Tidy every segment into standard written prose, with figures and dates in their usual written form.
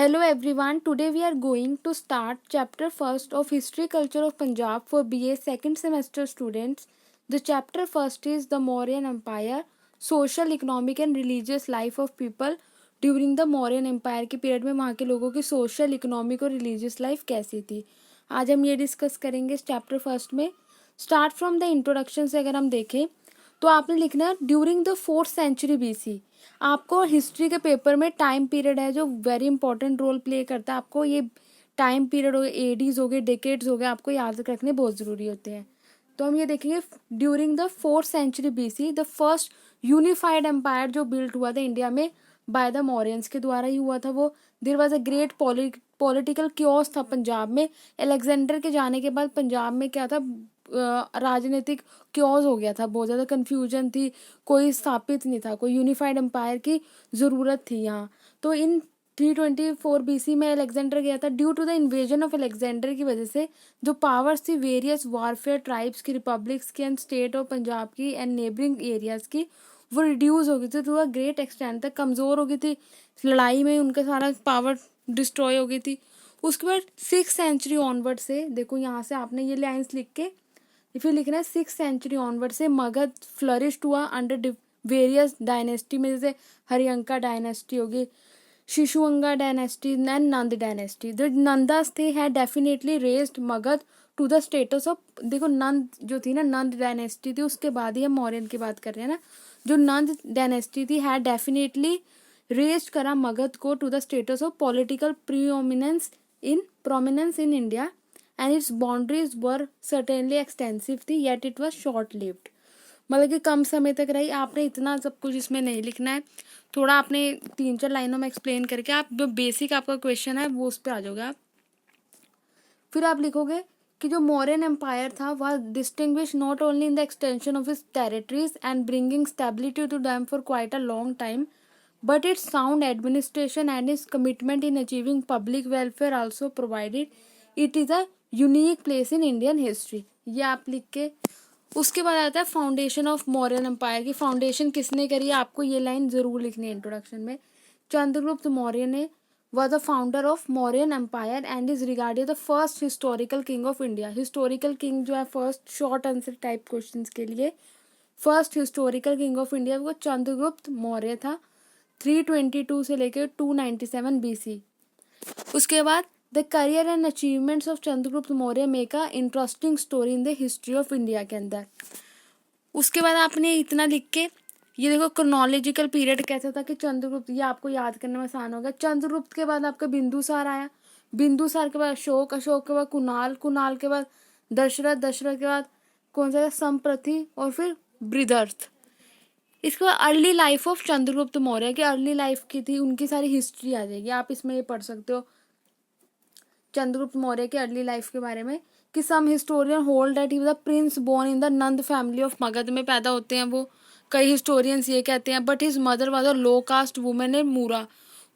Hello everyone, today we are going to start chapter first of History Culture of Punjab for BA second semester students. The chapter first is the Mauryan Empire, social, economic and religious life of people during the Mauryan Empire के period में वहाँ के लोगों की social, economic और religious life कैसी थी. आज हम ये डिस्कस करेंगे इस चैप्टर फर्स्ट में. स्टार्ट फ्रॉम द इंट्रोडक्शन से अगर हम देखें तो आपने लिखना है during the 4th century BC. आपको हिस्ट्री के पेपर में टाइम पीरियड है जो वेरी इंपॉर्टेंट रोल प्ले करता है. आपको ये टाइम पीरियड हो गए, एडीज हो गए, डेकेड्स हो गए, आपको याद रखने बहुत ज़रूरी होते हैं. तो हम ये देखेंगे during the 4th century BC the first unified empire जो बिल्ट हुआ था इंडिया में बाय द मौर्यंस के द्वारा ही हुआ था. वो there was a great political chaos था पंजाब में. अलेक्जेंडर के जाने के बाद पंजाब में क्या था, राजनीतिक क्योस हो गया था, बहुत ज़्यादा कन्फ्यूजन थी, कोई स्थापित नहीं था, कोई यूनिफाइड एम्पायर की ज़रूरत थी यहाँ. तो इन 324 BC में अलेक्जेंडर गया था. Due to the invasion of Alexander की वजह से जो पावर्स थी वेरियस वारफेयर ट्राइब्स की, रिपब्लिक्स की एंड स्टेट ऑफ पंजाब की एंड नेबरिंग एरियाज़ की, वो रिड्यूस हो गई थी टू अ ग्रेट एक्सटेंट तक, कमज़ोर हो गई थी. लड़ाई में उनका सारा पावर डिस्ट्रॉय हो गई थी. उसके बाद 6th सेंचुरी ऑनवर्ड से देखो, यहाँ से आपने ये लाइन्स लिख के फिर लिखना है 6th सेंचुरी ऑनवर्ड से मगध फ्लरिश हुआ अंडर वेरियस डायनेस्टी में, जैसे हरियंका डायनेस्टी होगी, Shishunaga dynasty and Nanda dynasty. The Nandas थे had definitely raised Magadh to the status of, देखो नंद जो थी ना, नंद डायनेस्टी थी, उसके बाद ही हम मौर्यन की बात कर रहे हैं ना. जो नंद डायनेस्टी थी हैड डेफिनेटली रेज्ड करा मगध को to the status of political prominence in India and its boundaries were certainly extensive थी yet it was short lived. मतलब कि कम समय तक रही. आपने इतना सब कुछ इसमें नहीं लिखना है, थोड़ा आपने 3-4 लाइनों में एक्सप्लेन करके आप जो बेसिक आपका क्वेश्चन है वो उस पर आ जाओगे आप. फिर आप लिखोगे कि जो मौर्यन एम्पायर था वह distinguish not only in the extension of his territories and bringing stability to them for quite a long time, but its sound administration and its commitment in achieving public welfare also provided it is a unique place in Indian history. ये आप लिख के उसके बाद आता है foundation of Mauryan empire की. Foundation किसने करी है, आपको ये लाइन जरूर लिखनी है इंट्रोडक्शन में. चंद्रगुप्त मौर्य ने was the founder of Mauryan Empire and is regarded the first historical king of India. historical king जो है first short answer type questions के लिए first historical king of India वो चंद्रगुप्त मौर्य था. 322 से लेकर 297 BC. उसके बाद the career and achievements of Chandragupta Maurya make a interesting story in the history of India के अंदर. उसके बाद आपने इतना लिख के ये देखो क्रोनोलॉजिकल पीरियड कैसा था कि चंद्रगुप्त, ये आपको याद करने में आसान होगा. चंद्रगुप्त के बाद आपका बिंदुसार आया, बिंदुसार के बाद अशोक, अशोक के बाद कुणाल, कुणाल के बाद दशरथ, दशरथ के बाद कौन सा, संप्रति और फिर बृहदर्थ. इसके बाद early life of Chandragupta Maurya की अर्ली लाइफ की थी, उनकी सारी हिस्ट्री आ जाएगी. आप इसमें ये पढ़ सकते हो चंद्रगुप्त मौर्य के अर्ली लाइफ के बारे में कि some historian hold that he was a prince born in the Nanda family of, Magadh में पैदा होते हैं वो. कई हिस्टोरियंस ये कहते हैं but his mother was a low caste women in Mura.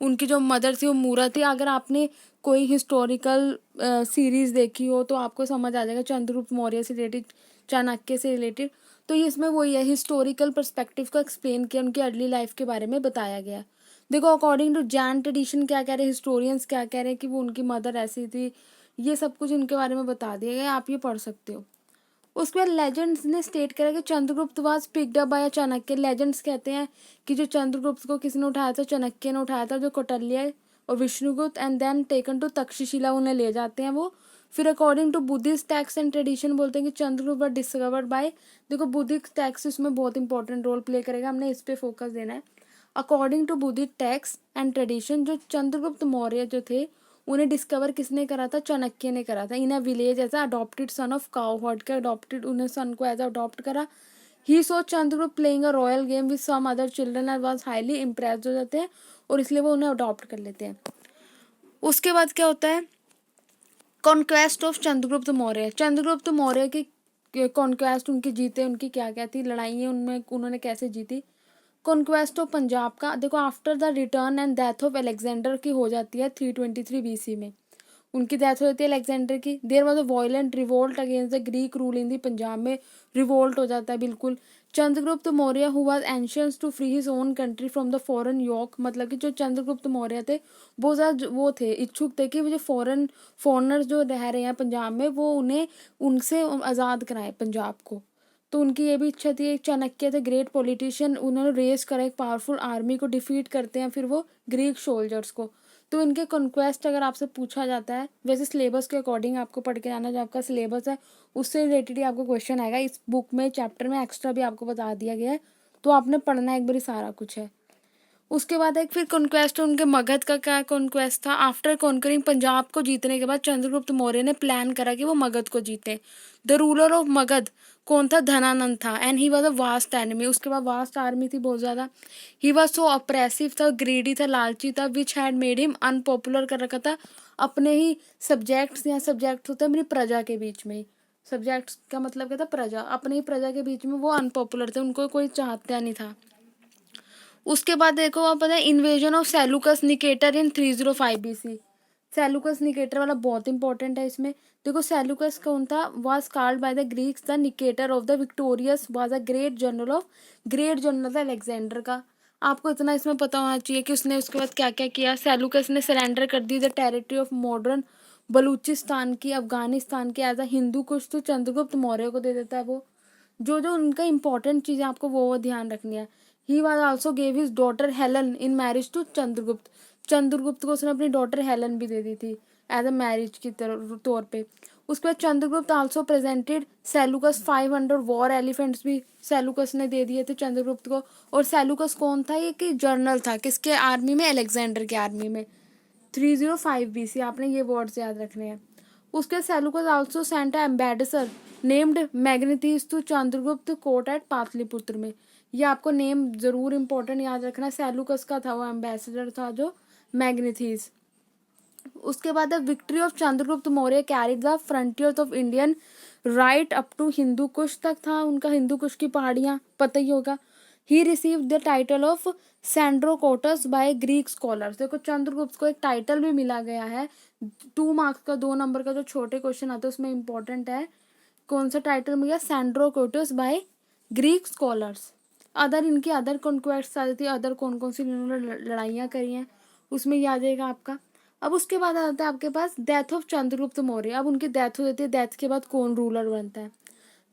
उनकी जो मदर थी वो मूरा थी. अगर आपने कोई हिस्टोरिकल सीरीज देखी हो तो आपको समझ आ जाएगा चंद्रगुप्त मौर्य से रिलेटेड, चाणक्य से रिलेटेड. तो इसमें वही है, हिस्टोरिकल पर्सपेक्टिव को एक्सप्लेन किया, उनकी अर्ली लाइफ के बारे में बताया गया. देखो अकॉर्डिंग टू जैन ट्रेडिशन क्या कह रहे हैं, हिस्टोरियंस क्या कह रहे हैं कि वो उनकी मदर ऐसी थी, ये सब कुछ इनके बारे में बता दिया गया, आप ये पढ़ सकते हो. उसके बाद लेजेंड्स ने स्टेट करा कि Chandragupta was picked up by Chanakya. Legends कहते हैं कि जो चंद्रगुप्त को किसने उठाया था, चाणक्य ने उठाया था, जो कौटिल्य और Vishnugupta and then taken to Taxila, उन्हें ले जाते हैं वो. फिर according to Buddhist text and tradition बोलते हैं कि चंद्रगुप्त वर डिस्कवर्ड बाय, देखो बुद्धिस्ट टेक्स्ट इसमें बहुत इंपॉर्टेंट रोल प्ले करेगा, हमने इस पे फोकस देना है. According to Buddhist text and tradition जो चंद्रगुप्त मौर्य जो थे उन्हें डिस्कवर किसने करा था, चाणक्य ने करा था. In a village as adopted son of cowherd के अडॉप्टेड, उन्हें सन को एज अडॉप्ट करा. He saw Chandragupta playing a royal game with some other children and was highly impressed हो जाते हैं और इसलिए वो उन्हें अडॉप्ट कर लेते हैं. उसके बाद क्या होता है, कॉन्क्वेस्ट ऑफ चंद्रगुप्त मौर्य. चंद्रगुप्त मौर्य की कॉन्क्वेस्ट, उनकी जीते, उनकी क्या क्या थी लड़ाइयाँ, उनमें उन्होंने कैसे जीती. कॉन्क्वेस्ट ऑफ पंजाब का देखो after the return and death of Alexander की हो जाती है 323 BC में. उनकी डेथ हो जाती है अलेक्जेंडर की। There was a violent revolt against the Greek rule in the, Punjab में रिवोल्ट हो जाता है बिल्कुल। Chandragupta Maurya who was anxious to free his own country from the foreign yoke, मतलब कि जो चंद्रगुप्त मौर्य थे वो ज़्यादा वो थे, इच्छुक थे कि वो जो फॉरेनर्स जो रह रहे हैं पंजाब में वो उन्हें उनसे आज़ाद कराएं पंजाब को। तो उनकी ये भी इच्छा थी। एक चाणक्य थे, ग्रेट पॉलिटिशियन, उन्होंने रेस करा एक पावरफुल आर्मी को डिफीट करते हैं फिर वो ग्रीक सोल्जर्स को। तो इनके कॉन्क्वेस्ट अगर आपसे पूछा जाता है, वैसे सिलेबस के अकॉर्डिंग आपको पढ़ के आना, जो आपका सिलेबस है उससे रिलेटेड ही आपको क्वेश्चन आएगा। इस बुक में चैप्टर में एक्स्ट्रा भी आपको बता दिया गया है, तो आपने पढ़ना एक बार सारा कुछ है। उसके बाद एक फिर कॉन्क्वेस्ट, उनके मगध का क्या कॉन्क्वेस्ट था। आफ्टर कॉन्करिंग पंजाब को जीतने के बाद चंद्रगुप्त मौर्य ने प्लान करा कि वो मगध को जीते। द रूलर ऑफ मगध कौन था? धनानंद था। And he was a vast enemy, उसके बाद वास्ट आर्मी थी बहुत ज़्यादा। ही वॉज सो अप्रेसिव था, ग्रीडी था, लालची था, which had made him unpopular कर रखा था अपने ही सब्जेक्ट्स, या सब्जेक्ट्स होते हैं अपनी प्रजा के बीच में ही। सब्जेक्ट्स का मतलब क्या था? प्रजा, अपनी ही प्रजा के बीच में वो अनपॉपुलर थे, उनको कोई चाहता नहीं था। उसके बाद देखो आप पता है invasion of Seleucus Nicator in 305 BC। Seleucus Nicator वाला बहुत इंपॉर्टेंट है इसमें। देखो सेलुकस कौन था? Was called by the Greeks the Nicator of the victorious, was a great general था अलेक्जेंडर का। आपको इतना इसमें पता होना चाहिए कि उसने उसके बाद क्या क्या किया। सेलुकस ने सरेंडर कर दी the territory of modern Baluchistan की, अफगानिस्तान की, एज अ हिंदू कुछ, तो चंद्रगुप्त मौर्य को दे देता है वो। जो जो उनका इंपॉर्टेंट चीज़ें आपको वो ध्यान रखनी है। He was also gave his daughter Helen in marriage to Chandragupta. Chandragupta को उसने अपनी डॉटर हेलन भी दे दी थी एज अ मैरिज की तौर पे। उसके बाद Chandragupta also presented Seleucus 500 war elephants भी सेलुकस ने दे दिए थे चंद्रगुप्त को। और सेलुकस कौन था? ये कि जर्नल था किसके आर्मी में? अलेक्जेंडर के आर्मी में। 305 BC, आपने ये वर्ड्स याद रखने हैं। उसके Seleucus also sent ambassador named Megasthenes to Chandragupta court at Pataliputra में। ये आपको नेम जरूर इंपॉर्टेंट याद रखना। सेलुकस का था वो एम्बेसडर था जो मैग्नेथीस। उसके बाद victory of Chandragupta Maurya carried the frontiers of Indian right up to Hindu Kush तक था उनका। हिंदू कुश की पहाड़ियाँ पता ही होगा। He receive the title of Sandrocottus by Greek scholars. देखो चंद्रगुप्त को एक टाइटल भी मिला गया है। 2 मार्क्स का 2 नंबर का जो छोटे क्वेश्चन आते हैं उसमें इंपॉर्टेंट है। कौन सा टाइटल मिला? Sandrocottus by Greek scholars. Other इनकी अदर कॉन्क्वेस्ट आ जाती है, अदर कौन कौन सी इन्होंने लड़ाइयाँ करी हैं उसमें याद आएगा आपका। अब उसके बाद आता है आपके पास डेथ ऑफ चंद्रगुप्त मौर्य। अब उनकी डेथ हो जाती है, डेथ के बाद कौन रूलर बनता है?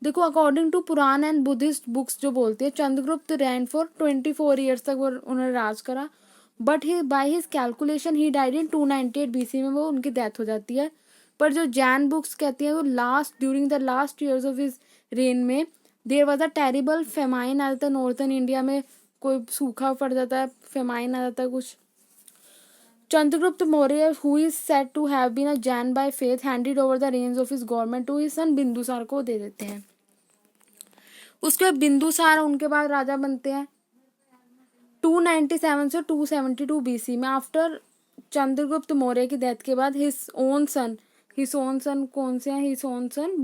देखो according to Purana and Buddhist books जो बोलती है चंद्रगुप्त रैन फॉर 24 ईयर्स तक वो उन्होंने राज करा। But he by his calculation he died in 298 BC में वो उनकी डेथ हो जाती है। पर जो जैन बुक्स कहती हैं वो during the last years of his reign में there was a terrible famine आ जाता है नॉर्थन इंडिया में, कोई सूखा पड़ जाता है, फेमाइन आ जाता है कुछ। Chandragupta Maurya who is said to have been a Jain by faith handed over the range of his government to his son Bindusara को दे देते हैं। उसके बाद बिंदुसार उनके बाद राजा बनते हैं 297 से 272 BC में। आफ्टर चंद्रगुप्त मौर्य की डेथ के बाद हिज ओन सन कौन से हैं? His own son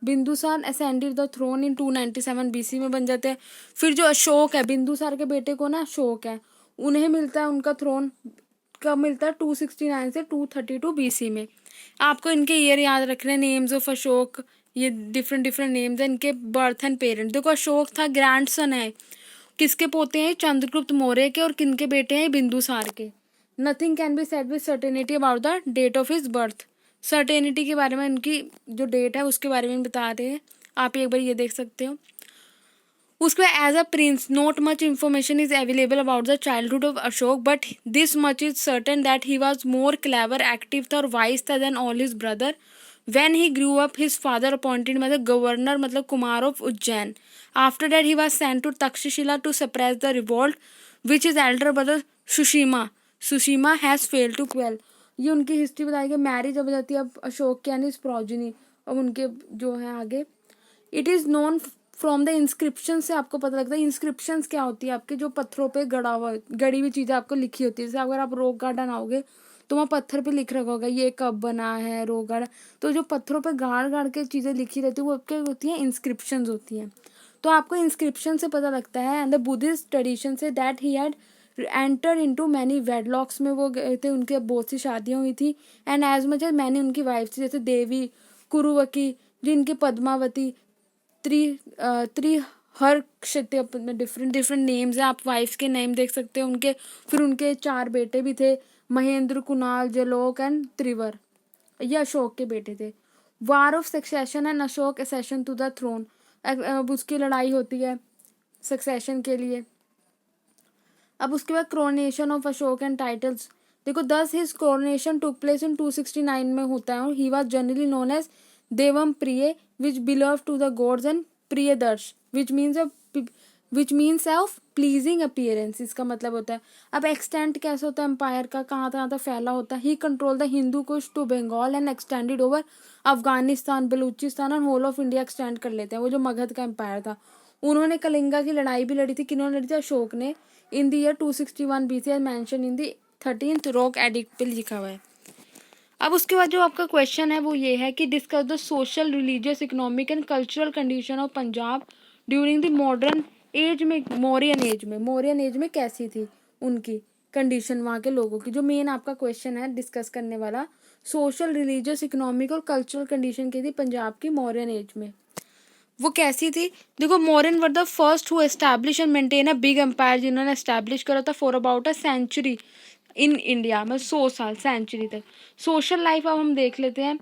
Bindusara ascended the throne in 297 BC में बन जाते हैं। फिर जो अशोक है, बिंदुसार के बेटे को ना अशोक है, उन्हें मिलता है उनका थ्रोन कब मिलता है? 269 से 232 BC में। आपको इनके ईयर याद रखने, नेम्स ऑफ अशोक, ये डिफरेंट नेम्स हैं इनके, बर्थ एंड पेरेंट। देखो अशोक था ग्रैंडसन है, किसके पोते हैं? चंद्रगुप्त मौर्य के। और किनके बेटे हैं? बिंदुसार के। Nothing can be said with certainty about the date of his birth. Certainty के बारे में उनकी जो डेट है उसके बारे में बता रहे हैं, आप एक बार ये देख सकते हो। उसके बाद as a prince not much information is available about the childhood of Ashoka, but this much is certain that he was more clever, active था और वाइज था then all his brother. When he grew up, his father appointed him as a governor, मतलब Kumar of Ujjain. After that, he was sent to Takshashila to suppress the revolt, which his elder brother Sushima has failed to quell. ये उनकी history बताई गई। Marriage अब जाती है अब अशोक के यानी प्रोजिनी, अब उनके जो है आगे। It is known from the inscription से आपको पता लगता है। इंस्क्रिप्शंस क्या होती है? आपके जो पत्थरों पे गड़ी हुई चीज़ें आपको लिखी होती है। जैसे अगर आप रॉक गार्डन आओगे तो वहाँ पत्थर पे लिख रखा होगा ये कब बना है रॉक गार्डन। तो जो पत्थरों पे गाड़ के चीज़ें लिखी रहती है वो आपके होती हैं इंस्क्रिप्शंस होती हैं। तो आपको इंस्क्रिप्शन से पता लगता है एंड द बुद्धिस्ट ट्रेडिशन से that he had enter into many wedlocks में वो गए थे, उनके बहुत सी शादियां हुई थी। एंड एज मच एज मैंने उनकी वाइफ थी, जैसे देवी, कुरुवकी, जिनकी पद्मावती, त्रि त्रि हर क्षति, अपने डिफरेंट डिफरेंट नेम्स हैं, आप वाइफ के नेम देख सकते हो उनके। फिर उनके 4 बेटे भी थे, महेंद्र, कुणाल, जलोक एंड त्रिवर, ये अशोक के बेटे थे। War of succession and Ashoka accession to the throne, अब उसकी लड़ाई होती है सक्सेशन के लिए। अब उसके बाद coronation of Ashoka and titles, देखो 10 his coronation took place in 269 में होता है, और he was generally known as Devanampriya which beloved to the gods and Priyadarshi which means of pleasing appearance, इसका मतलब होता है। अब एक्सटेंट कैसे होता है एम्पायर का, कहाँ तक फैला होता है। He control the Hindu Kush to Bengal and extended over Afghanistan, Balochistan और होल ऑफ इंडिया एक्सटेंड कर लेते हैं। वो जो मगध का एम्पायर था, उन्होंने कलिंगा की लड़ाई भी लड़ी थी, किन्होंने लड़ी थी, अशोक ने, in the year 261 BC as mention in the 13th rock edict पे लिखा हुआ है। अब उसके बाद जो आपका क्वेश्चन है वो ये है कि discuss the social, religious, economic and cultural condition of Punjab during the modern age में, मौर्यन एज में कैसी थी उनकी कंडीशन, वहाँ के लोगों की। जो मेन आपका क्वेश्चन है डिस्कस करने वाला, सोशल, रिलीजियस, इकोनॉमिक और कल्चरल कंडीशन की थी पंजाब की मौर्यन एज में, वो कैसी थी। देखो, Mauryan were the first who establish and maintain a big empire, जिन्होंने एस्टैब्लिश करा था for about a century in India, मतलब 100 साल, सेंचुरी तक। सोशल लाइफ अब हम देख लेते हैं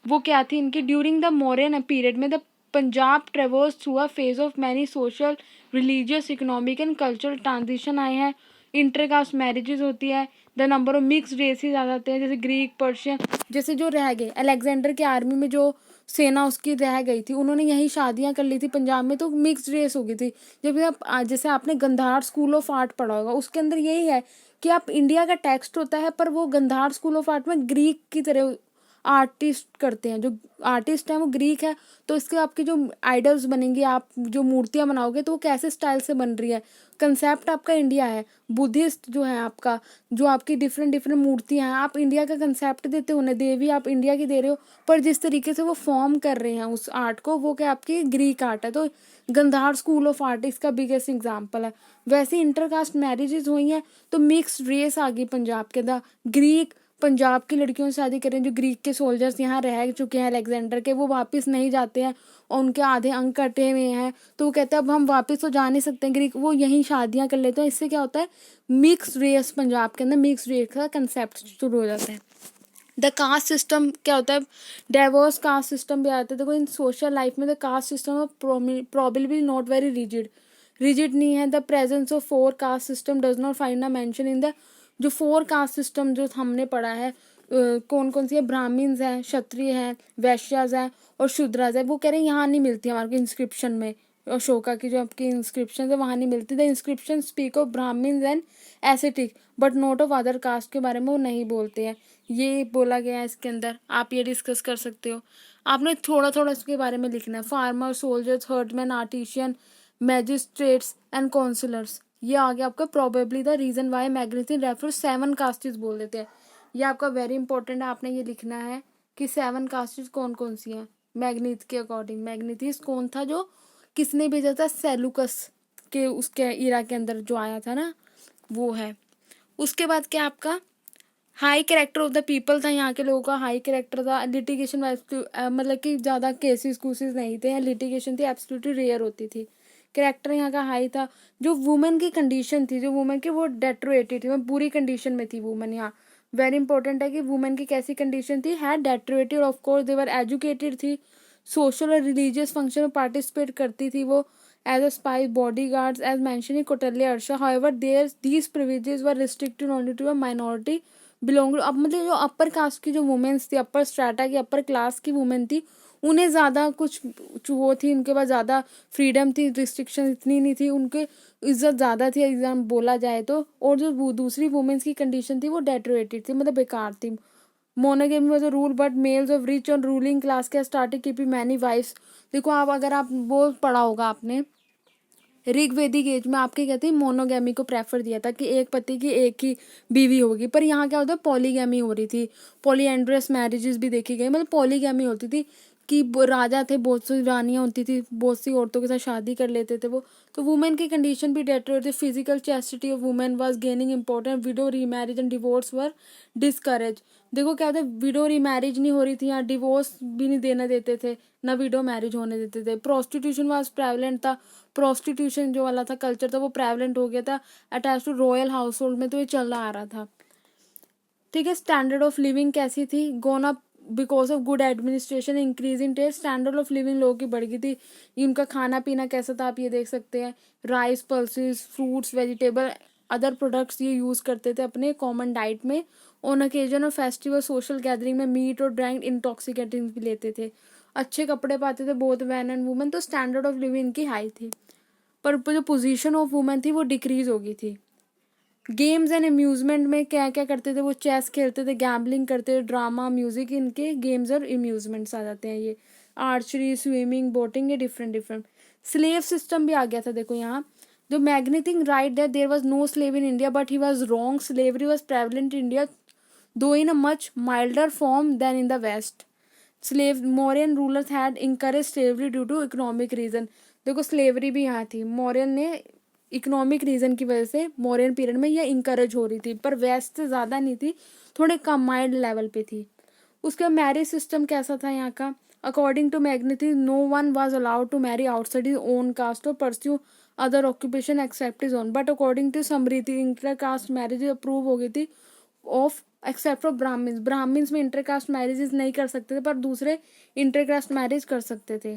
वो क्या थी इनकी। ड्यूरिंग द मौर्यन पीरियड में the Punjab traverse through a phase of many social, religious, economic and cultural transition आए हैं। इंटरकास्ट मैरिजेज होती है, the number of mixed races आ जाते हैं, जैसे ग्रीक, पर्शियन, जैसे जो रह गए अलेक्जेंडर के आर्मी में जो सेना उसकी रह गई थी, उन्होंने यही शादियां कर ली थी पंजाब में, तो मिक्स्ड रेस हो गई थी। जब आप जैसे आपने गंधार स्कूल ऑफ आर्ट पढ़ा होगा, उसके अंदर यही है कि आप इंडिया का टेक्स्ट होता है, पर वो गंधार स्कूल ऑफ आर्ट में ग्रीक की तरह आर्टिस्ट करते हैं, जो आर्टिस्ट है वो ग्रीक है, तो इसके आपकी जो आइडल्स बनेंगी, आप जो मूर्तियां बनाओगे तो वो कैसे स्टाइल से बन रही है। कंसेप्ट आपका इंडिया है, बुद्धिस्ट जो है आपका, जो आपकी डिफरेंट डिफरेंट मूर्तियां हैं, आप इंडिया का कंसेप्ट देते हो, उन्हें देवी आप इंडिया की दे रहे हो, पर जिस तरीके से वो फॉर्म कर रहे हैं उस आर्ट को, वो क्या आपकी ग्रीक आर्ट है। तो गंधार स्कूल ऑफ आर्ट इसका बिगेस्ट एग्जाम्पल है। वैसे इंटरकास्ट मैरिजेज हुई हैं, तो मिक्स्ड रेस आ गई पंजाब के अंदर। ग्रीक पंजाब की लड़कियों से शादी करें, जो ग्रीक के सोल्जर्स यहाँ रह चुके हैं अलेक्जेंडर के, वो वापस नहीं जाते हैं और उनके आधे अंग कटे हुए हैं, तो वो कहते हैं अब हम वापस तो जा नहीं सकते ग्रीक, वो यहीं शादियां कर लेते हैं। इससे क्या होता है, मिक्स रेस, पंजाब के अंदर मिक्स रेस का कंसेप्ट शुरू हो जाता है। द कास्ट सिस्टम क्या होता है, डाइवर्स कास्ट सिस्टम भी आता है। देखो इन सोशल लाइफ में the caste system probably not very rigid नहीं है। The presence of 4 caste system does not find a mention in the, जो 4 कास्ट सिस्टम जो हमने पढ़ा है, कौन कौन सी है, ब्राह्मण्स हैं, क्षत्रिय हैं, वैश्यास हैं और शूद्रास है, वो कह रहे हैं यहाँ नहीं मिलती हमारे इंस्क्रिप्शन में। अशोका की जो आपकी इंस्क्रिप्शन है वहाँ नहीं मिलती। The inscription speak of Brahmins and ascetic but not of other caste के बारे में वो नहीं बोलते हैं, ये बोला गया है इसके अंदर। आप ये डिस्कस कर सकते हो, आपने थोड़ा थोड़ा इसके बारे में लिखना है। Farmer, soldiers, herdsmen, artisans, magistrates and councillors, ये आ गया आपका probably the reason why Megasthenes refer 7 castes बोल देते हैं। ये आपका वेरी इंपॉर्टेंट है, आपने ये लिखना है कि 7 कास्टेज कौन कौन सी हैं मैग्नीथ के अकॉर्डिंग। मैग्नीथिस कौन था, जो किसने भेजा था, सेलुकस के उसके इरा के अंदर जो आया था ना, वो है। उसके बाद क्या आपका high character of the people था, यहाँ के लोगों का हाई कैरेक्टर था। लिटिगेशन मतलब कि ज़्यादा केसेस कूसेस नहीं थे, लिटिगेशन थी एब्सोल्युटली रेयर होती थी। कैरेक्टर यहाँ का हाई था। जो वुमेन की कंडीशन थी, जो वुमेन की वो डेट्रोएटेड थी, वो बुरी कंडीशन में थी वुमेन। यहाँ वेरी इंपॉर्टेंट है कि वुमेन की कैसी कंडीशन थी, है deteriorated. Of course they were educated थी, सोशल और रिलीजियस फंक्शन में पार्टिसिपेट करती थी वो, as a spy, body guards as mentioned in Kautilya अर्षा। However there these privileges were restricted only to a minority belong. अब मतलब जो अपर कास्ट की जो वुमेन्स थी, अपर स्ट्रेटा की, अपर क्लास की वुमेन थी, उन्हें ज़्यादा कुछ वो थी, उनके पास ज़्यादा फ्रीडम थी, रिस्ट्रिक्शन इतनी नहीं थी, उनके इज्जत ज़्यादा थी एग्जाम बोला जाए तो। और जो दूसरी वुमेन्स की कंडीशन थी वो डेटरेटेड थी, मतलब बेकार थी। Monogamy was a rule but males of rich और रूलिंग क्लास के स्टार्टेड कीपिंग मैनी वाइफ्स। देखो आप, अगर आप वो पढ़ा होगा आपने ऋग्वेदिक एज में, आपके कहते हैं मोनोगैमी को प्रेफर दिया था कि एक पति की एक ही बीवी होगी, पर यहाँ क्या होता है, पॉलीगैमी हो रही थी, पॉलीएंड्रस मैरिजेस भी देखी गई, मतलब पॉलीगैमी होती थी। कि राजा थे, बहुत सी रानियाँ होती थी, बहुत सी औरतों के साथ शादी कर लेते थे वो, तो वुमेन की कंडीशन भी डेटर थी। Physical chastity of women was gaining important, window remarriage and divorce were discourage. देखो क्या होता है, विडो रीमैरिज नहीं हो रही थी यहाँ, डिवोर्स भी नहीं देने देते थे, ना विडो मैरिज होने देते थे। प्रोस्टिट्यूशन वाज प्रेवलेंट था, प्रोस्टिट्यूशन जो वाला था कल्चर था वो प्रेवलेंट हो गया था attach to royal household में, तो ये चल आ रहा था। ठीक है, स्टैंडर्ड ऑफ लिविंग कैसी थी, gone up because of good administration, increase in taste, standard of living लोगों की बढ़ गई थी। इनका खाना पीना कैसा था आप ये देख सकते हैं, rice, pulses, fruits, vegetable, other products ये यूज़ करते थे अपने कॉमन डाइट में। ऑन ओकेजन और फेस्टिवल सोशल गैदरिंग में मीट और ड्रिंक इंटॉक्सिकेटिंग भी लेते थे। अच्छे कपड़े पाते थे बोथ मैन एंड वुमेन, तो स्टैंडर्ड ऑफ लिविंग इनकी हाई थी। पर जो पोजीशन ऑफ वुमेन थी वो डिक्रीज हो गई थी। गेम्स एंड अम्यूजमेंट में क्या क्या करते थे वो, चेस खेलते थे, गैम्बलिंग करते थे, ड्रामा, म्यूजिक, इनके गेम्स और अम्यूजमेंट्स आ जाते हैं ये। आर्चरी, स्विमिंग, बोटिंग, ये डिफरेंट डिफरेंट। स्लेव सिस्टम भी आ गया था देखो यहाँ। जो Megasthenes wrote that there was no slave in India but he was wrong, slavery was prevalent in India though in a much milder form than in the west. Slave Mauryan rulers had encourage slavery due to economic reason. देखो स्लेवरी भी यहाँ थी, मौर्यन ने economic region की वजह से Mauryan period में यह इंकरेज हो रही थी, पर वेस्ट से ज़्यादा नहीं थी, थोड़े कम माइल्ड लेवल पे थी। उसका मैरिज सिस्टम कैसा था यहाँ का, according to Megasthenes no one was allowed to marry outside his own caste और pursue other occupation except his own, but according to समृद्धि इंटर कास्ट मैरिज अप्रूव हो गई थी of except for Brahmins. Brahmins में इंटरकास्ट मैरिजेस नहीं कर सकते थे पर दूसरे इंटरकास्ट मैरिज कर सकते थे।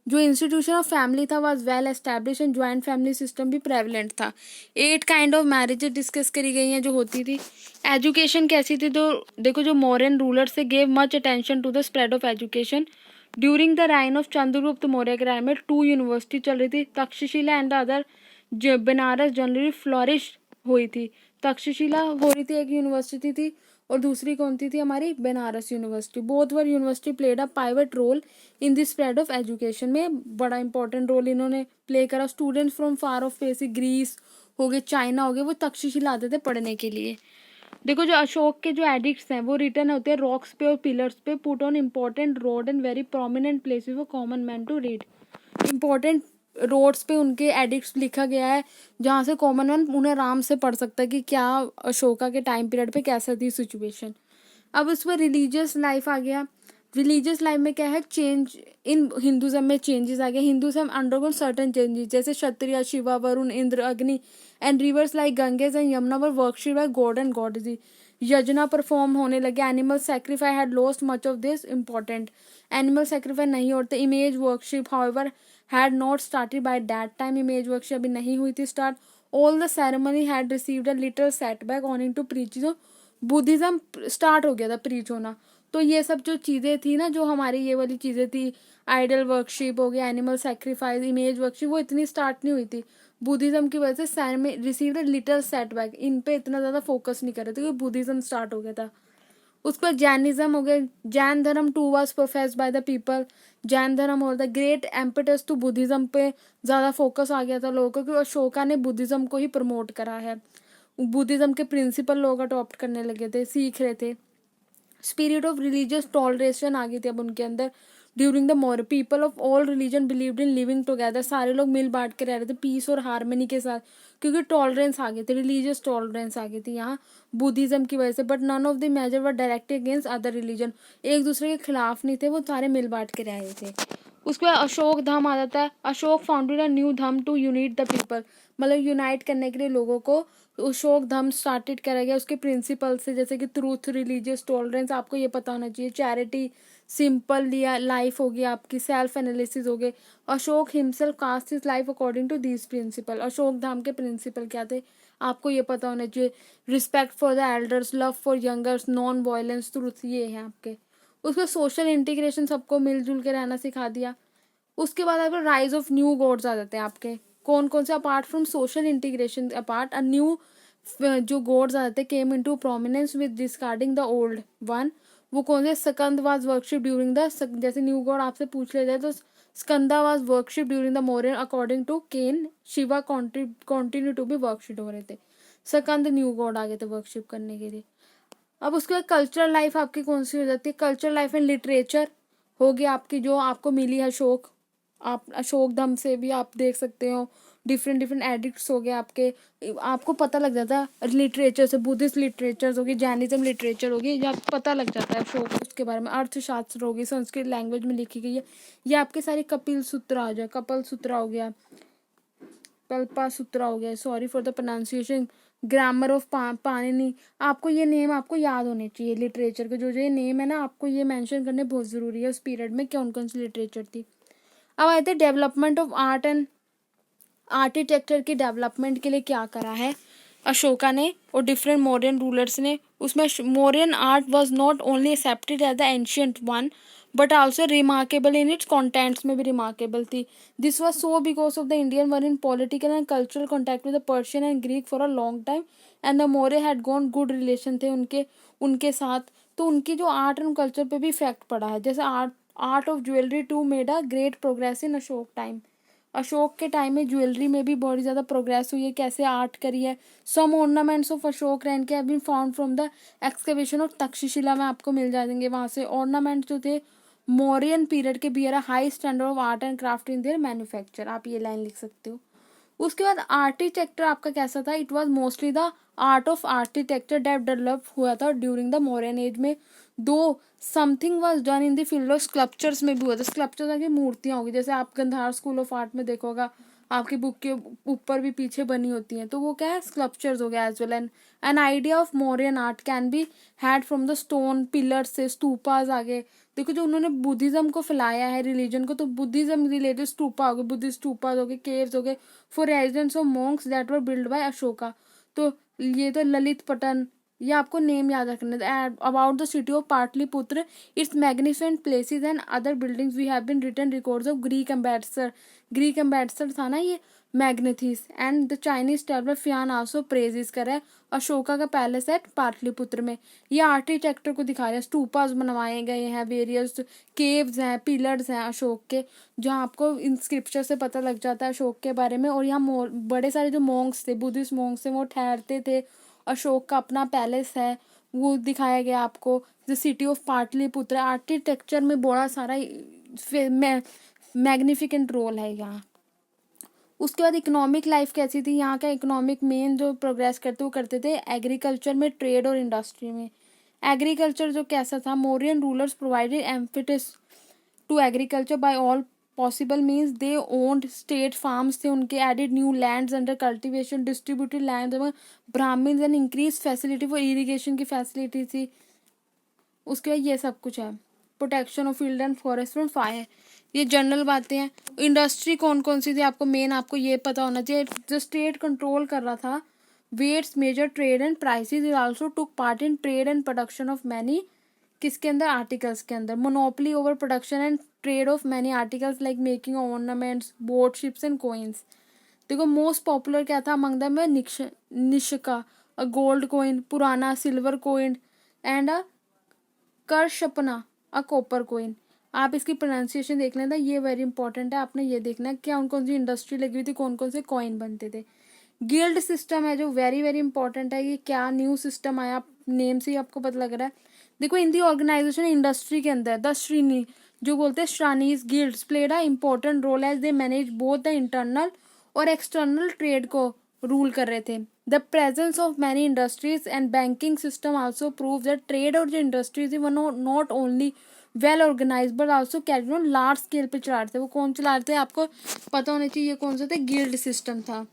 जो इंस्टीट्यूशन ऑफ फैमिली था was well establish and joint family system भी प्रेवलेंट था। 8 काइंड ऑफ मैरिजेस डिस्कस करी गई हैं जो होती थी। एजुकेशन कैसी थी, तो देखो जो मौर्यन रूलर से gave much attention to the spread of education. During the reign of Chandragupta Maurya के राइम में 2 यूनिवर्सिटी चल रही थी, Taxila and the other Banaras generally flourish हुई थी। तक्षशिला हो रही थी एक यूनिवर्सिटी थी, और दूसरी कौन सी थी हमारी, Banaras university. Both were university played a pivotal role in the spread of education में, बड़ा इंपॉर्टेंट रोल इन्होंने प्ले करा। Students from far off basic Greece हो गए, चाइना हो गए, वो तक्षशिला आते थे पढ़ने के लिए। देखो जो अशोक के जो एडिक्ट्स हैं वो रिटर्न होते हैं रॉक्स पे और पिलर्स पे, put on important road and very prominent places for common man to read. Important roads पे उनके एडिक्ट्स लिखा गया है जहाँ से कॉमन मैन उन्हें आराम से पढ़ सकता है कि क्या अशोका के टाइम पीरियड पे कैसा थी सिचुएशन। अब उसमें रिलीजियस लाइफ आ गया। रिलीजियस लाइफ में क्या है, चेंज इन हिंदुज़म में चेंजेस आ गए। हिंदुज़म अंडरगोन सर्टन चेंजेस, जैसे क्षत्रिय, Shiva, Varun, Indra, Agni and rivers like Ganges and Yamuna were worship by god and goddess. Yajna perform होने लगे। Animal sacrifice had lost much of this important, animal sacrifice नहीं होते। Image worship however had not started by that time, image worship अभी नहीं हुई थी start. All the ceremony had received a little setback owing to preach. Buddhism start हो गया था preach होना। तो ये सब जो चीज़ें थी ना, जो हमारी ये वाली चीज़ें थी, आइडल वर्कशिप हो गया, एनिमल सेक्रीफाइस, इमेज वर्कशिप, वो इतनी स्टार्ट नहीं हुई थी। बुद्धिज्म की वजह से रिसीव्ड अ लिटिल सेटबैक, इन पे इतना ज़्यादा फोकस नहीं कर रहे थे क्योंकि बुद्धिज्म स्टार्ट हो गया था। उस पर जैनिज्म हो गया। जैन धर्म too was professed by the people. Jain धर्म और the great impetus to Buddhism पे ज़्यादा फोकस आ गया था लोगों को, क्योंकि अशोका ने बुद्धिज्म को ही प्रमोट करा है। बुद्धिज्म के प्रिंसिपल लोग अडॉप्ट करने लगे थे, सीख रहे थे। स्पिरिट ऑफ रिलीजियस टॉलरेशन आ गई थी अब उनके अंदर। During the more people of all religion believed in living together, सारे लोग मिल बांट के रह रहे थे पीस और हारमोनी के साथ, क्योंकि टॉलरेंस आ गई थी, रिलीजियस टॉलरेंस आ गई थी यहाँ बुद्धिज्म की वजह से। But none of the major were directed against other religion, एक दूसरे के खिलाफ नहीं थे, वो सारे मिल बांट के रह रहे थे। उसके बाद अशोक धाम आ जाता है। अशोक फाउंडेड अ न्यू धाम टू यूनाइट द पीपल, मतलब यूनाइट करने के लिए लोगों को अशोक धाम स्टार्टेड करा गया उसके प्रिंसिपल से, जैसे कि ट्रूथ, रिलीजियस टॉलरेंस, आपको ये पता होना चाहिए, चैरिटी, सिंपल लिया लाइफ होगी आपकी, सेल्फ एनालिसिस हो गए। Ashoka himself cast his life according to these principle. Ashoka Dhamma के प्रिंसिपल क्या थे आपको ये पता होना चाहिए, respect for the elders, love for youngers, non violence, truth, ये है आपके। उसके सोशल इंटीग्रेशन, सबको मिलजुल के रहना सिखा दिया। उसके बाद आपको राइज ऑफ न्यू गॉड्स आ जाते हैं आपके, कौन कौन से, apart from social integration apart a new जो गॉड्स आ जाते हैं came into prominence with discarding the old one. वो कौन से, Skanda was worship during the, जैसे न्यू गॉड आपसे पूछ ले जाए तो Skanda was worship during the Mauryan according to Kane, Shiva continue to be worship हो रहे थे, स्कंद न्यू गॉड आ गए थे वर्कशिप करने के लिए। अब उसके बाद कल्चरल लाइफ आपकी कौन सी हो जाती है, कल्चरल लाइफ एंड लिटरेचर, हो गया आपकी जो आपको मिली है अशोक, आप अशोक धम से भी आप देख सकते हो। डिफरेंट डिफरेंट एडिक्ट्स हो गए आपके, आपको पता लग जाता है लिटरेचर से, बुद्धिस्ट लिटरेचर होगी, जैनिज्म लिटरेचर होगी, ये आपको पता लग जाता है अशोक उसके बारे में। अर्थशास्त्र होगी, संस्कृत लैंग्वेज में लिखी गई है, ये आपके सारे कपिल सूत्र आ जाए, कपल सूत्र हो गया, कल्पा सूत्र हो गया, sorry for the pronunciation, grammar of Panini. आपको ये नेम आपको याद होने चाहिए लिटरेचर के, जो जो ये नेम है ना आपको ये मेंशन करने बहुत ज़रूरी है उस पीरियड में कौन कौन सी लिटरेचर थी। अब आए थे development of art and architecture की डेवलपमेंट के लिए क्या करा है अशोका ने और डिफरेंट मौर्यन रूलर्स ने। उसमें Mauryan art was not only accepted as the ancient one but also remarkable in its contents में भी रिमार्केबल थी। This was so because of the Indian were in political and cultural contact with the Persian and Greek for a long time and the Maurya had gone good relation थे उनके उनके साथ। तो उनकी जो आर्ट एंड कल्चर पे भी effect पड़ा है। जैसे art of jewellery too made a great progress in Ashok time. Ashok के टाइम में ज्वेलरी में भी बहुत ज़्यादा प्रोग्रेस हुई है, कैसे आर्ट करी है। Some ornaments of Ashok reign के have been found from the excavation of Takshashila में आपको मिल जाएंगे वहाँ से। ऑर्नामेंट जो थे मौर्यन पीरियड के bear a high standard of art and craft in their manufacture, आप ये लाइन लिख सकते हो। उसके बाद आर्किटेक्चर आपका कैसा था, it was mostly the art of architecture that develop हुआ था ड्यूरिंग द मौर्यन एज में। Though something was done in the field of sculptures में भी हुआ था। स्कल्पचर्स आगे मूर्तियाँ होगी, जैसे आप गंधार स्कूल ऑफ आर्ट में देखोगा आपकी बुक के ऊपर भी पीछे बनी होती हैं, तो वो क्या है स्कल्पचर्स हो गया as well. An idea of Mauryan art can be had from the stone pillars से स्तूपाज आगे। देखो जो उन्होंने बुद्धिज्म को फैलाया है रिलीजन को, तो बुद्धिज्म रिलेटेड स्तूपा हो गए, बुद्धिस्ट स्तूपाज हो गए, केव्स हो गए for residence of Monks that were build by Ashoka. तो ये तो ललित पटन, ये आपको नेम याद रखना है। About the city of Pataliputra, its magnificent palaces and other buildings we have been written records of Greek ambassador. Greek ambassador था ना ये Megasthenes and the Chinese traveller Faxian also praises कर है अशोका का पैलेस एट पाटलिपुत्र में। ये आर्किटेक्चर को दिखा रहे हैं, स्टूपास बनवाए गए हैं, वेरियस केव्स हैं, पिलर्स हैं अशोक के, जहाँ आपको इंस्क्रिप्शन से पता लग जाता है अशोक के बारे में। और यहाँ बड़े सारे जो मॉन्क्स थे, बुद्धिस्ट मॉन्क्स थे, वो ठहरते थे। अशोक का अपना पैलेस है वो दिखाया गया आपको। The city of Pataliputra architecture में बड़ा सारा मैग्निफिकेंट रोल है यहाँ। उसके बाद इकोनॉमिक लाइफ कैसी थी यहाँ का, इकोनॉमिक मेन जो प्रोग्रेस करते वो करते थे एग्रीकल्चर में, ट्रेड और इंडस्ट्री में। एग्रीकल्चर जो कैसा था, Mauryan rulers provided impetus to agriculture by all possible means. They owned state farms थे उनके, added new lands under cultivation, distributed land Brahmins and increase facility for irrigation की फैसिलिटी थी। उसके बाद ये सब कुछ है, protection of field and forest from fire, ये जनरल बातें हैं। इंडस्ट्री कौन कौन सी थी आपको मेन आपको ये पता होना चाहिए। जो स्टेट कंट्रोल कर रहा था weights measure trade and prices, is also took part in trade and production of many, किसके अंदर आर्टिकल्स के अंदर। Monopoly over production and trade of many articles like making ornaments, boat, ships and coins. देखो most popular क्या था among them है nishka, a gold coin, purana silver coin and a karshapana, a copper coin. आप इसकी प्रोनाउंसिएशन देख लेना, ये वेरी इंपॉर्टेंट है, आपने ये देखना है क्या कौन सी इंडस्ट्री लगी हुई थी, कौन कौन से कॉइन बनते थे। गिल्ड सिस्टम है जो वेरी वेरी इंपॉर्टेंट है, ये क्या न्यू सिस्टम आया, नेम से ही आपको पता लग रहा है। देखो इन दी ऑर्गेनाइजेशन इंडस्ट्री के अंदर द श्रीनी जो बोलते हैं shrenis guilds played a important role as they manage both the internal और एक्सटर्नल ट्रेड को रूल कर रहे थे। The presence of many industries and banking system also prove that trade और जो इंडस्ट्रीज थी वो not only well organise but also carry on large scale पे चला रहे थे। वो कौन चला रहे थे आपको पता होना चाहिए, कौन सा थे, गिल्ड सिस्टम था।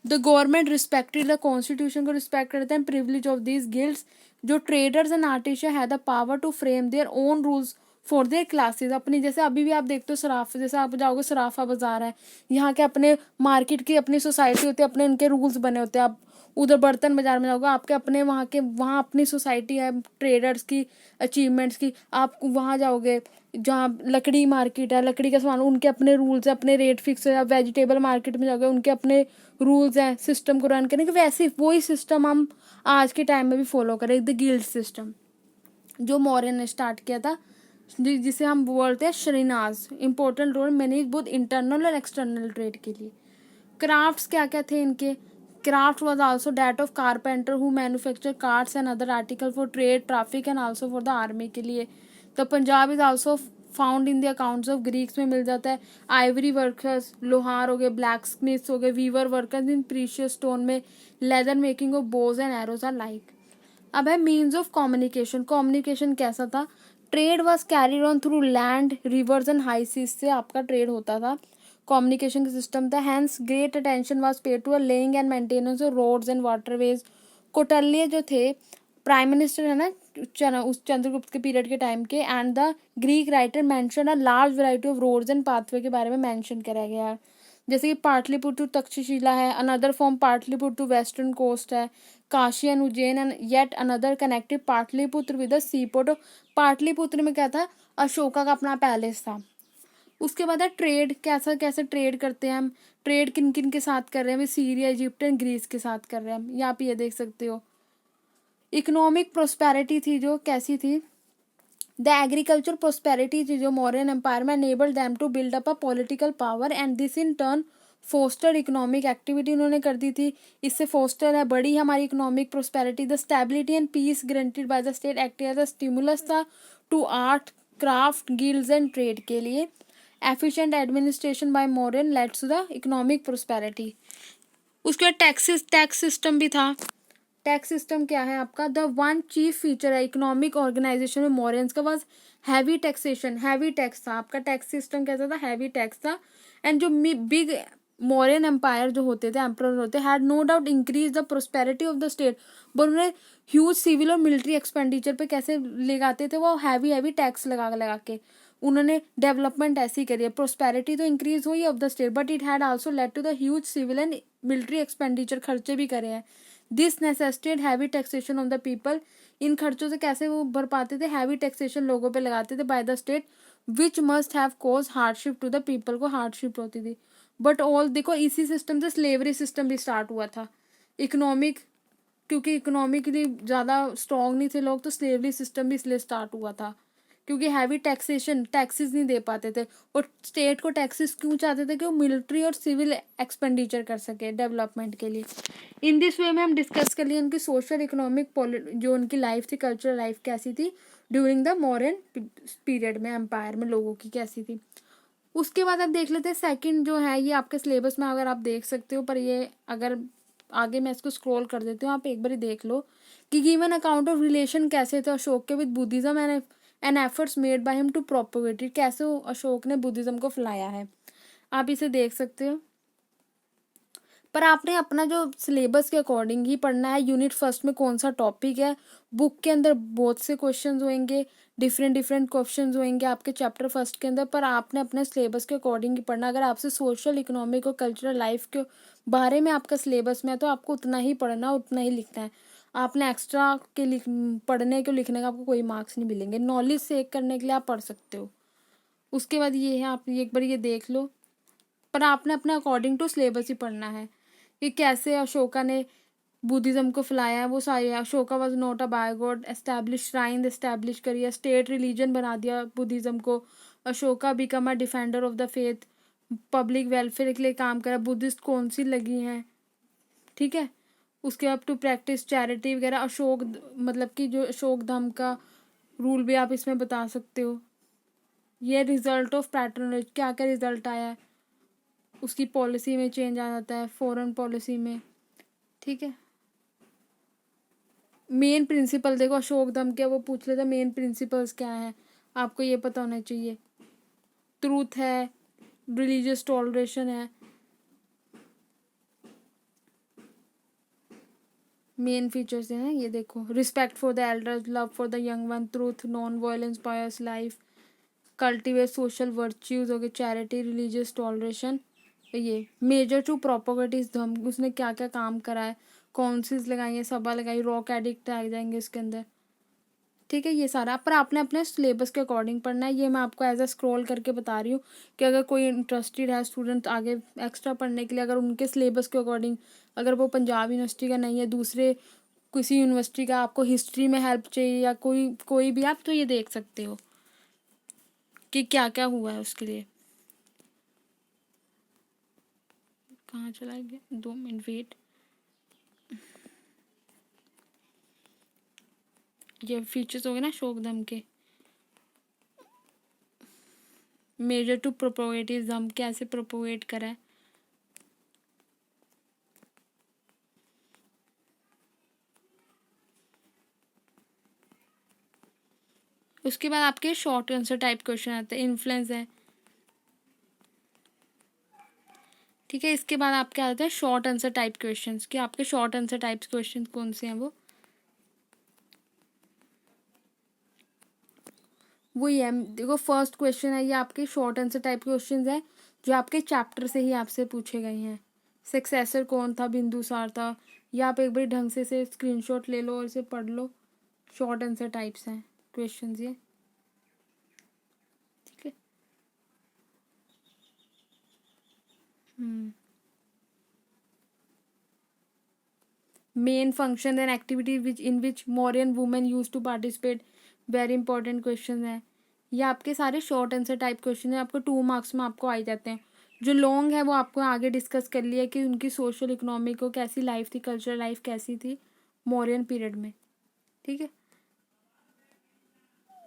The government respected the constitution को रिस्पेक्ट करते हैं, प्रिविलेज ऑफ दीज गिल्ड्स। जो ट्रेडर्स एंड आर्टिशन है the power to frame their own rules for their classes. अपनी जैसे अभी भी आप देखते हो सराफा, जैसे आप जाओगे सराफा बाजार है, यहाँ के अपने मार्केट की अपनी सोसाइटी होती है, अपने इनके रूल्स बने होते हैं। आप उधर बर्तन बाजार में जाओगे आपके अपने वहाँ अपनी सोसाइटी है ट्रेडर्स की अचीवमेंट्स की। आप वहाँ जाओगे जहाँ लकड़ी मार्केट है, लकड़ी का सामान, उनके अपने रूल्स है, अपने रेट फिक्स है। आप वेजिटेबल मार्केट में जाओगे उनके अपने रूल्स हैं सिस्टम को रन करने के। वैसे वही सिस्टम हम आज के टाइम में भी फॉलो करें, द गिल्ड सिस्टम जो मौर्य ने स्टार्ट किया था, जिसे हम बोलते हैं shrenis. Important role manage both internal और एक्सटर्नल ट्रेड के लिए। क्राफ्ट्स क्या क्या थे इनके, craft was also that of carpenter who manufacture carts and other article for trade traffic and also for the army के लिए। The Punjab is also found in the accounts of Greeks में मिल जाता है। आइवरी वर्कर्स, लोहार हो गए, black Smiths हो गए, weaver workers in precious stone में, leather making of bows and arrows are like. अब है मीन्स ऑफ कम्युनिकेशन। कम्युनिकेशन कैसा था? Trade was carried on through land, rivers and high seas से आपका ट्रेड होता था। कम्युनिकेशन का सिस्टम था। Hence great attention was paid to laying and maintenance of roads and waterways. Kautilya जो थे प्राइम मिनिस्टर है ना उस चंद्रगुप्त के पीरियड के टाइम के, and the Greek writer mention a large variety of roads and pathway के बारे में मेंशन करा गया है। जैसे कि पाटलिपुत्र टू तक्षशिला है, another from Pataliputra to western coast है, Kashi and Ujjain and yet another connected Pataliputra with the sea port. Pataliputra में क्या था? अशोका का अपना पैलेस था। उसके बाद है ट्रेड। कैसा कैसे ट्रेड करते हैं हम? ट्रेड किन किन के साथ कर रहे हैं? सीरिया, इजिप्ट एंड ग्रीस के साथ कर रहे हैं हम। यहाँ पे ये देख सकते हो। इकोनॉमिक प्रोस्पेरिटी थी जो कैसी थी? द एग्रीकल्चर प्रोस्पेरिटी थी जो मौर्यन एम्पायर में enabled them to build up a political power and this in turn foster economic activity उन्होंने कर दी थी। इससे फोस्टर है बड़ी हमारी economic prosperity. The stability and peace guaranteed by the state act as a stimulus था to art, craft, guilds and trade के लिए। Efficient administration by Mauryan led to the economic prosperity. उसके टैक्स सिस्टम भी था। Tax system क्या है आपका? The one chief feature है इकोनॉमिक ऑर्गेनाइजेशन में मौर्यंस का was heavy taxation. Heavy tax था आपका। टैक्स सिस्टम कैसा था? हैवी टैक्स था। एंड जो बिग मौर्यन एम्पायर जो होते थे, एम्परर होते, had no doubt increase the prosperity of the state. But उन्होंने ह्यूज सिविल और मिलिट्री एक्सपेंडिचर पे कैसे लगाते थे? वो हैवी हैवी टैक्स लगा लगा के उन्होंने डेवलपमेंट ऐसी करी है। प्रोस्पेरिटी तो इंक्रीज हुई of the state but it had also led to the huge civil and military expenditure, खर्चे भी करे हैं। This necessitated heavy taxation of the people. इन खर्चों से कैसे वो भर पाते थे? हैवी टैक्सेशन लोगों पे लगाते थे by the state, which must have cause hardship to the people. को हार्डशिप होती थी। बट ऑल देखो इसी सिस्टम से स्लेवरी सिस्टम भी स्टार्ट हुआ था। इकोनॉमिक क्योंकि इकोनॉमिकली ज़्यादा स्ट्रॉन्ग नहीं थे लोग, तो स्लेवरी सिस्टम भी इसलिए स्टार्ट हुआ था क्योंकि हैवी टैक्सेशन, टैक्सेस नहीं दे पाते थे। और स्टेट को टैक्सेस क्यों चाहते थे? कि वो मिलिट्री और सिविल एक्सपेंडिचर कर सके डेवलपमेंट के लिए। इन दिस वे में हम डिस्कस कर लिए उनकी सोशल इकोनॉमिक जो उनकी लाइफ थी, कल्चरल लाइफ कैसी थी ड्यूरिंग द मॉडर्न पीरियड में, एम्पायर में लोगों की कैसी थी। उसके बाद आप देख लेते हैं सेकंड जो है, ये आपके सिलेबस में अगर आप देख सकते हो, पर ये अगर आगे मैं इसको स्क्रॉल कर देती हूँ, आप एक बार देख लो कि गिवन अकाउंट ऑफ रिलेशन कैसे थे अशोक के with Buddhism and efforts made by him to propagate it. कैसे अशोक ने बुद्धिज्म को फैलाया है, आप इसे देख सकते हो। पर आपने अपना जो सिलेबस के अकॉर्डिंग ही पढ़ना है। यूनिट फर्स्ट में कौन सा टॉपिक है, बुक के अंदर बहुत से क्वेश्चंस होंगे, डिफरेंट क्वेश्चंस होंगे आपके चैप्टर फर्स्ट के अंदर, पर आपने अपने सिलेबस के अकॉर्डिंग ही पढ़ना। अगर आपसे सोशल इकोनॉमिक और कल्चरल लाइफ के बारे में आपका सिलेबस में है तो आपको उतना ही पढ़ना, उतना ही लिखना है। आपने एक्स्ट्रा के पढ़ने को लिखने का आपको कोई मार्क्स नहीं मिलेंगे। नॉलेज से एक करने के लिए आप पढ़ सकते हो। उसके बाद ये है, आप एक बार ये देख लो, पर आपने अपने अकॉर्डिंग टू सिलेबस ही पढ़ना है कि कैसे अशोका ने बुद्धिज्म को फैलाया है। वो सारे Ashoka was not a bigot, establish shrine establish करी है, स्टेट रिलीजन बना दिया बुद्धिज्म को। Ashoka become a defender of the faith, public welfare के लिए काम करा। बुद्धिस्ट काउंसिल लगी हैं, ठीक है। उसके अब टू प्रैक्टिस चैरिटी वगैरह। अशोक मतलब कि जो अशोक धर्म का रूल भी आप इसमें बता सकते हो। ये रिजल्ट ऑफ पैटर्नेज, क्या क्या रिजल्ट आया है, उसकी पॉलिसी में चेंज आ जाता है, फॉरेन पॉलिसी में, ठीक है। मेन प्रिंसिपल देखो अशोक धर्म के, वो पूछ लेते मेन प्रिंसिपल्स क्या है, आपको ये पता होना चाहिए। ट्रूथ है, रिलीजियस टॉलरेशन है, मेन फीचर्स हैं ये देखो। Respect for the elders, love for the young one, truth, non violence, pious life, cultivate social virtues हो गए, चैरिटी, रिलीजियस टॉलरेशन। ये मेजर टू प्रोपोगेटिव धर्म, उसने क्या क्या काम करा है, काउंसिल्स लगाई है, सभा लगाई, रॉक एडिक्ट आ जाएंगे इसके अंदर, ठीक है। ये सारा पर आपने अपने सिलेबस के अकॉर्डिंग पढ़ना है। ये मैं आपको एज अ स्क्रॉल करके बता रही हूँ कि अगर कोई इंटरेस्टेड है स्टूडेंट आगे एक्स्ट्रा पढ़ने के लिए, अगर उनके सिलेबस के अकॉर्डिंग, अगर वो पंजाब यूनिवर्सिटी का नहीं है, दूसरे किसी यूनिवर्सिटी का, आपको हिस्ट्री में हेल्प चाहिए या कोई भी, आप तो ये देख सकते हो कि क्या क्या हुआ है उसके लिए। कहाँ चला गया, 2 मिनट वेट। ये फीचर्स हो गए ना अशोक धर्म के। मेजर टू प्रोपोगेटिज्म, कैसे प्रोपोगेट करा है। उसके बाद आपके शॉर्ट आंसर टाइप क्वेश्चन आते हैं, इन्फ्लुएंस है, ठीक है। इसके बाद आपके आते हैं शॉर्ट आंसर टाइप क्वेश्चंस, कि आपके शॉर्ट आंसर टाइप क्वेश्चन कौन से हैं। वो ये देखो, फर्स्ट क्वेश्चन है ये आपके शॉर्ट आंसर टाइप क्वेश्चंस है जो आपके चैप्टर से ही आपसे पूछे गए हैं। सक्सेसर कौन था, बिंदुसार था। या आप एक बार ढंग से स्क्रीनशॉट ले लो और इसे पढ़ लो। शॉर्ट आंसर टाइप्स हैं क्वेश्चंस ये, ठीक है। Main function and activity which in which Mauryan women use to participate, very important question है। ये आपके सारे शॉर्ट आंसर टाइप क्वेश्चन है, आपको 2 मार्क्स में आपको आ ही जाते हैं। जो लॉन्ग है वो आपको आगे डिस्कस कर लिया कि उनकी सोशल इकोनॉमिक को कैसी लाइफ थी, कल्चरल लाइफ कैसी थी मौर्यन पीरियड में, ठीक है।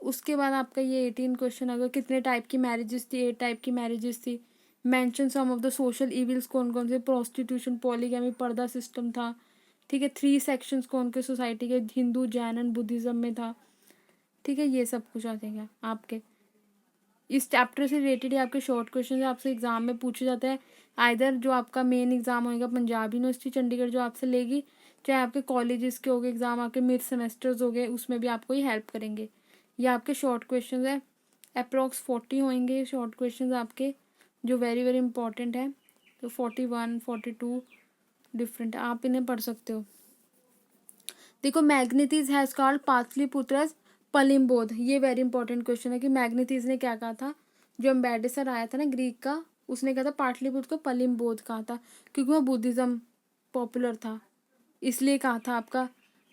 उसके बाद आपका ये 18 क्वेश्चन, अगर कितने टाइप की मैरिजेस थी, 8 टाइप की मैरिजेस थी। Mention some of the social evils, कौन कौन से, प्रोस्टिट्यूशन, पॉलीगैमी, पर्दा सिस्टम था, ठीक है। 3 सेक्शंस कौन के सोसाइटी के, हिंदू, जैन एंड बुद्धिज्म में था, ठीक है। ये सब कुछ आ जाएगा आपके इस चैप्टर से रिलेटेड। आपके शॉर्ट क्वेश्चन आपसे एग्जाम में पूछे जाते हैं। आइदर जो आपका मेन एग्जाम होगा पंजाब यूनिवर्सिटी चंडीगढ़ जो आपसे लेगी, चाहे आपके कॉलेजेस के हो गए एग्जाम, आपके मिड सेमेस्टर्स हो गए, उसमें भी आपको ही हेल्प करेंगे। ये आपके शॉर्ट क्वेश्चन है, अप्रॉक्स 40 होंगे शॉर्ट क्वेश्चन आपके, जो वेरी वेरी इंपॉर्टेंट है। तो 41 42 डिफरेंट आप इन्हें पढ़ सकते हो। देखो, मैग्नेटिस हैज कॉल्ड पाटलिपुत्रस पलिम्बोध, ये वेरी इंपॉर्टेंट क्वेश्चन है कि मैग्नेटिस ने क्या कहा था। जो एम्बेडसर आया था ना ग्रीक का, उसने कहा था पाटलिपुत्र को पलिम्बोध कहा था, क्योंकि वो बुद्धिज्म पॉपुलर था, इसलिए कहा था। आपका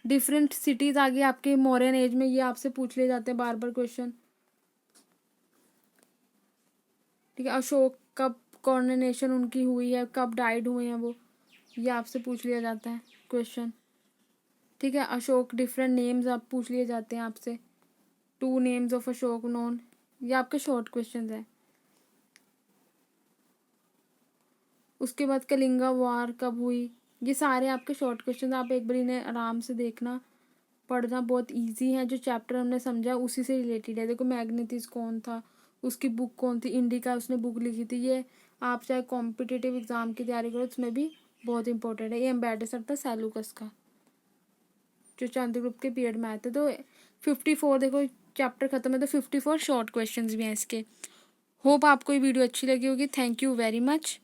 डिफरेंट सिटीज आगे आपके मौर्यन एज में, ये आपसे पूछ लिए जाते हैं बार बार क्वेश्चन, ठीक है। अशोक कब कॉर्नेशन उनकी हुई है, कब डाइड हुए हैं वो, ये आपसे पूछ लिया जाता है क्वेश्चन, ठीक है। अशोक डिफरेंट नेम्स आप पूछ लिए जाते हैं आपसे, 2 नेम्स ऑफ अशोक नोन, ये आपके शॉर्ट क्वेश्चन है। उसके बाद कलिंगा वार कब हुई, ये सारे आपके शॉर्ट क्वेश्चन। आप एक बार इन्हें आराम से देखना, पढ़ना, बहुत इजी है। जो चैप्टर हमने समझा उसी से रिलेटेड है। देखो, मैग्नेटिस कौन था, उसकी बुक कौन थी, इंडिका उसने बुक लिखी थी। ये आप चाहे कॉम्पिटिटिव एग्जाम की तैयारी करो उसमें भी बहुत इंपॉर्टेंट है। ये एम्बेडसर था सैलूकस का, जो चंद्रगुप्त के पीरियड में आए थे। तो 54 देखो चैप्टर खत्म है, तो 54 शॉर्ट क्वेश्चंस भी हैं इसके। होप आपको ये वीडियो अच्छी लगी होगी। Thank you very much.